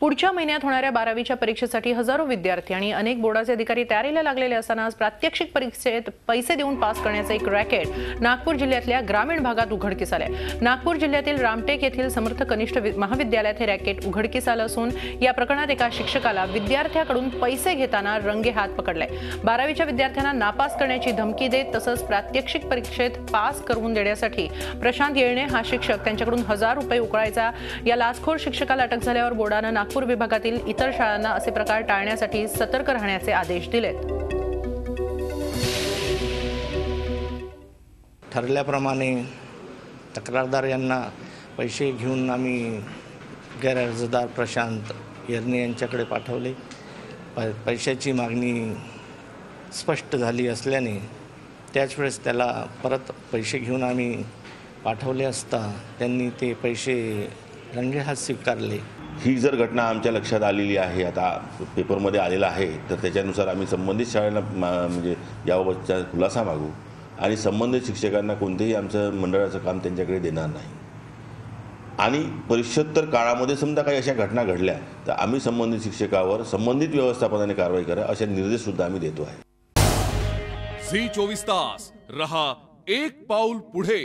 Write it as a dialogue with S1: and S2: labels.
S1: पुढच्या महिन्यात होणाऱ्या 12वीच्या परीक्षेसाठी हजारो विद्यार्थी आणि अनेक बोर्डाचे अधिकारी तयारीला लागलेले असताना आज प्रात्यक्षिक परीक्षेत पैसे देऊन पास करण्याचे एक रॅकेट नागपूर जिल्ह्यातल्या ग्रामीण भागात उघडकीस आले। नागपूर जिल्ह्यातील रामटेक येथील समर्थ कनिष्ठ महाविद्यालयात हे रॅकेट उघडकीस आलं असून या प्रकरणात एका शिक्षकाला विद्यार्थ्याकडून पैसे घेताना रंगेहात पकडले। 12वीच्या विद्यार्थ्यांना नापास करण्याची धमकी देत तसंच प्रात्यक्षिक परीक्षेत पास करून देण्यासाठी प्रशांत येळणे हा शिक्षक त्यांच्याकडून 1000 रुपये उकळायचा। या लाचखोर शिक्षकाला अटक झाल्यावर बोर्डाने नागपूर विभागातील इतर शाळांना असे प्रकार टाळण्यासाठी सतर्क राहण्याचे आदेश दिलेत।
S2: ठरल्याप्रमाणे तक्रारदार यांना पैसे घेऊन आम्ही गैरअर्जदार प्रशांत येरणे यांच्याकडे पाठवले। पैशाची मागणी स्पष्ट झाली असल्याने त्याच वेळेस त्याला परत पैसे घेऊन आम्ही पाठवले असता त्यांनी ते पैसे रंगेहात स्वीकारले।
S3: ही जर घटना आमच्या लक्षात आलेली आहे, आता पेपरमध्ये आलेला आहे, तर त्याच्यानुसार आम्ही संबंधित शाळेला म्हणजे याबाबतचा खुलासा मागू आणि संबंधित शिक्षकांना कोणतेही आमचं मंडळाचं काम त्यांच्याकडे देणार नाही। आणि परीक्षोत्तर काळामध्ये समजा काही अशा घटना घडल्या तर आम्ही संबंधित शिक्षकावर संबंधित व्यवस्थापनाने कारवाई करा असे निर्देश सुद्धा आम्ही देतो आहे।
S4: झी 24 तास रहा एक पाऊल पुढे।